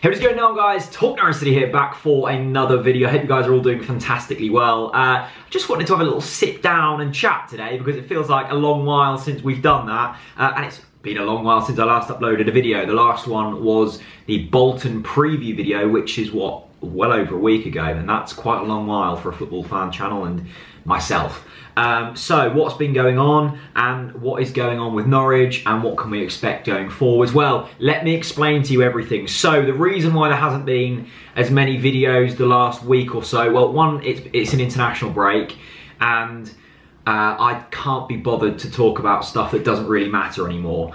Hey, what's going on, guys? TalkNorwichCity here, back for another video. I hope you guys are all doing fantastically well. I just wanted to have a little sit down and chat today because it feels like a long while since we've done that, and it's been a long while since I last uploaded a video. The last one was the Bolton preview video, which is well over a week ago, and that's quite a long while for a football fan channel and myself. So what's been going on and what is going on with Norwich and what can we expect going forwards? Well, let me explain to you everything. So the reason why there hasn't been as many videos the last week or so, well, one, it's an international break, and I can't be bothered to talk about stuff that doesn't really matter anymore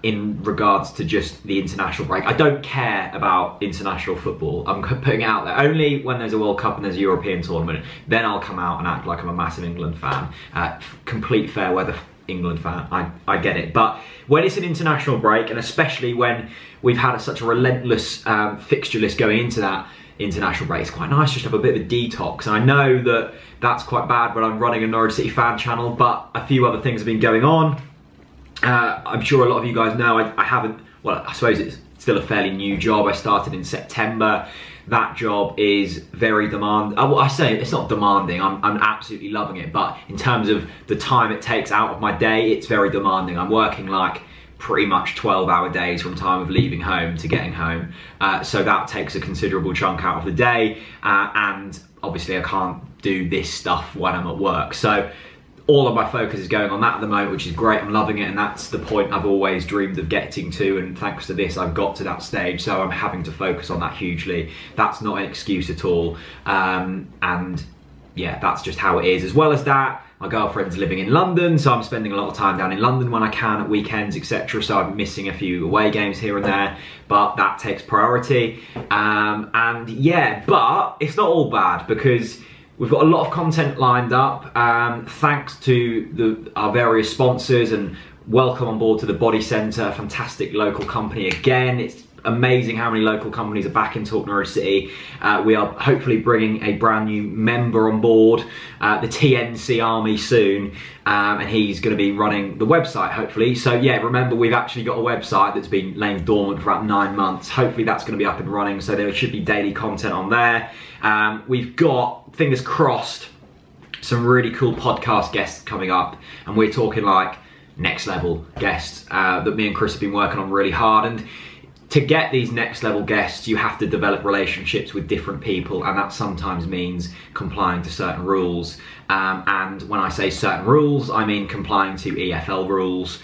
in regards to just the international break. I don't care about international football. I'm putting it out there. Only when there's a World Cup and there's a European tournament, then I'll come out and act like I'm a massive England fan. Complete fair weather England fan, I get it. But when it's an international break, and especially when we've had such a relentless fixture list going into that international break, it's quite nice just to have a bit of a detox. And I know that that's quite bad when I'm running a Norwich City fan channel, but a few other things have been going on. I'm sure a lot of you guys know I haven't, well, I suppose it's still a fairly new job. I started in September. That job is very demanding. I say it's not demanding, I'm absolutely loving it, but in terms of the time it takes out of my day, it's very demanding. I'm working like pretty much 12-hour days from time of leaving home to getting home. So that takes a considerable chunk out of the day, and obviously I can't do this stuff when I'm at work. So all of my focus is going on that at the moment, which is great. I'm loving it, and that's the point I've always dreamed of getting to, and thanks to this I've got to that stage, so I'm having to focus on that hugely. That's not an excuse at all, and yeah, that's just how it is. As well as that, my girlfriend's living in London, so I'm spending a lot of time down in London when I can at weekends, etc. So I'm missing a few away games here and there, but that takes priority. And yeah, but it's not all bad because we've got a lot of content lined up, thanks to our various sponsors, and welcome on board to the Body Centre, a fantastic local company again. It's amazing how many local companies are back in TalkNorwichCity. We are hopefully bringing a brand new member on board, the TNC Army soon, and he's going to be running the website hopefully. So yeah, remember, we've actually got a website that's been laying dormant for about 9 months. Hopefully that's going to be up and running, so there should be daily content on there. We've got, fingers crossed, some really cool podcast guests coming up, and we're talking like next level guests that me and Chris have been working on really hard. And to get these next level guests, you have to develop relationships with different people, and that sometimes means complying to certain rules. And when I say certain rules, I mean complying to EFL rules,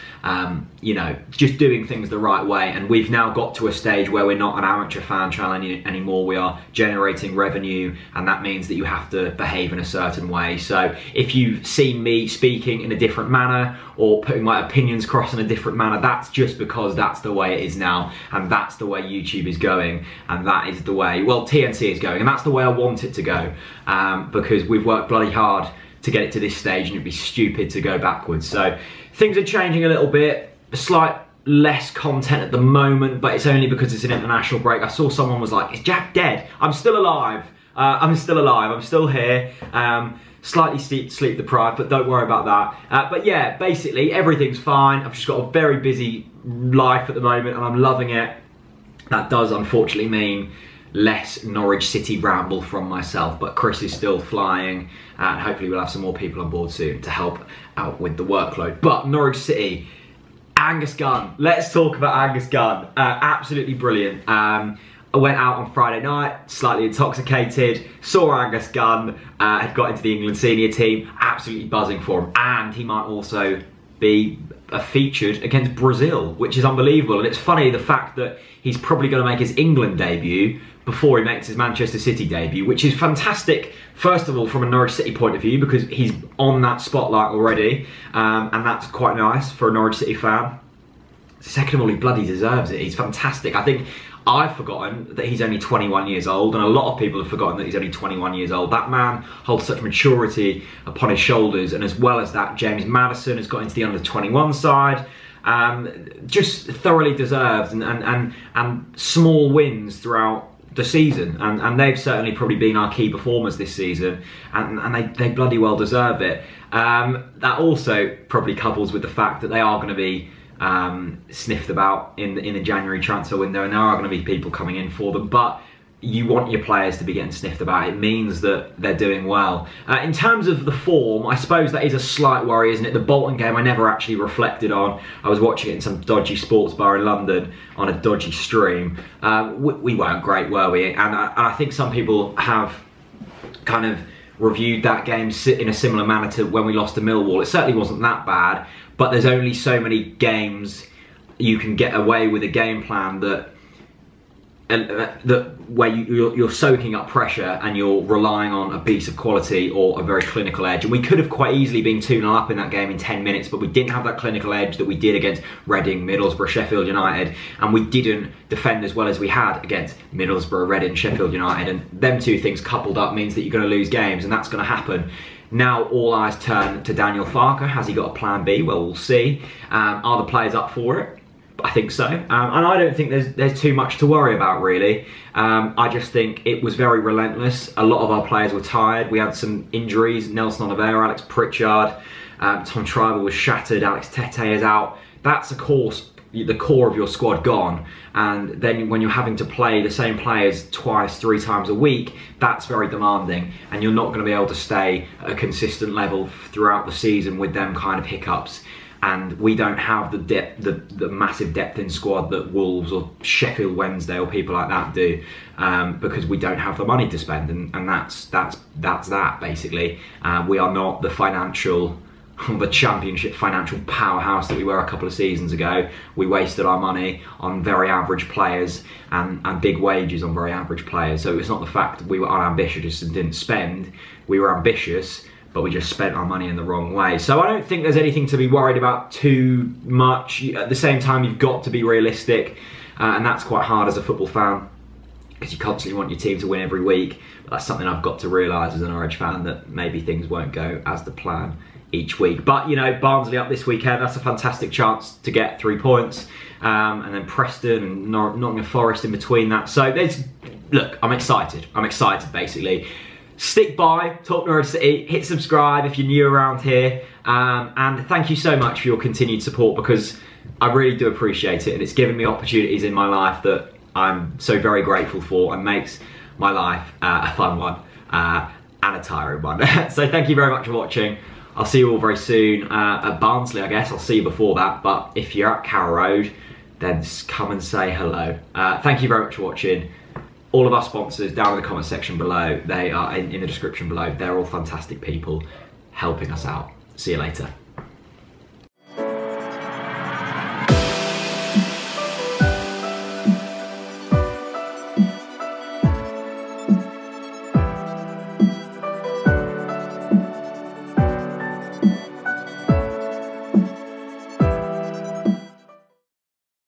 you know, just doing things the right way. And we've now got to a stage where we're not an amateur fan channel anymore. We are generating revenue, and that means that you have to behave in a certain way. So if you've seen me speaking in a different manner or putting my opinions across in a different manner, that's just because that's the way it is now, and that's the way YouTube is going, and that is the way, well, TNC is going, and that's the way I want it to go, because we've worked bloody hard to get it to this stage, and it'd be stupid to go backwards. So things are changing a little bit, a slight less content at the moment, but it's only because it's an international break. I saw someone was like, is Jack dead? I'm still alive. I'm still alive, I'm still here. Slightly sleep deprived, but don't worry about that. But yeah, basically everything's fine. I've just got a very busy life at the moment, and I'm loving it. That does unfortunately mean less Norwich City ramble from myself, but Chris is still flying, and hopefully we'll have some more people on board soon to help out with the workload. But Norwich City, Angus Gunn, let's talk about Angus Gunn. Absolutely brilliant. I went out on Friday night, slightly intoxicated, saw Angus Gunn, had got into the England senior team, absolutely buzzing for him, and he might also be featured against Brazil, which is unbelievable. And it's funny, the fact that he's probably going to make his England debut before he makes his Manchester City debut, which is fantastic, first of all from a Norwich City point of view, because he's on that spotlight already, and that's quite nice for a Norwich City fan. Second of all, he bloody deserves it. He's fantastic. I think I've forgotten that he's only 21 years old, and a lot of people have forgotten that he's only 21 years old. That man holds such maturity upon his shoulders, and as well as that, James Maddison has got into the under-21 side. Just thoroughly deserved, and small wins throughout the season, and they've certainly probably been our key performers this season, and they bloody well deserve it. That also probably couples with the fact that they are going to be sniffed about in the January transfer window, and there are going to be people coming in for them, but you want your players to be getting sniffed about. It means that they're doing well. In terms of the form, I suppose that is a slight worry, isn't it? The Bolton game I never actually reflected on. I was watching it in some dodgy sports bar in London on a dodgy stream. We weren't great, were we? And I think some people have kind of reviewed that game in a similar manner to when we lost to Millwall. It certainly wasn't that bad, but there's only so many games you can get away with a game plan where you're soaking up pressure and you're relying on a piece of quality or a very clinical edge. And we could have quite easily been 2-0 up in that game in 10 minutes, but we didn't have that clinical edge that we did against Reading, Middlesbrough, Sheffield United, and we didn't defend as well as we had against Middlesbrough, Reading, Sheffield United. And them two things coupled up means that you're going to lose games, and that's going to happen. Now all eyes turn to Daniel Farke. Has he got a plan B? Well, we'll see. Are the players up for it? I think so, and I don't think there's too much to worry about, really. I just think it was very relentless. A lot of our players were tired. We had some injuries: Nelson Oliveira, Alex Pritchard, Tom Tribal was shattered, Alex Tete is out. That's of course the core of your squad gone, and then when you're having to play the same players twice, 3 times a week, that's very demanding, and you're not going to be able to stay at a consistent level throughout the season with them kind of hiccups. And we don't have the depth, the massive depth in squad that Wolves or Sheffield Wednesday or people like that do, because we don't have the money to spend, and that's that basically. We are not the Championship financial powerhouse that we were a couple of seasons ago. We wasted our money on very average players and big wages on very average players. So it's not the fact that we were unambitious and didn't spend. We were ambitious, but we just spent our money in the wrong way. So I don't think there's anything to be worried about too much. At the same time, you've got to be realistic, and that's quite hard as a football fan, because you constantly want your team to win every week. But that's something I've got to realise as an Norwich fan, that maybe things won't go as the plan each week. But, you know, Barnsley up this weekend, that's a fantastic chance to get 3 points. And then Preston and Nottingham Forest in between that. So look, I'm excited. I'm excited, basically. Stick by, Talk Norwich City, hit subscribe if you're new around here, and thank you so much for your continued support, because I really do appreciate it, and it's given me opportunities in my life that I'm so very grateful for, and makes my life a fun one and a tiring one. So thank you very much for watching. I'll see you all very soon at Barnsley, I guess. I'll see you before that, but if you're at Carrow Road, then come and say hello. Thank you very much for watching. All of our sponsors down in the comment section below, they are in the description below. They're all fantastic people helping us out. See you later.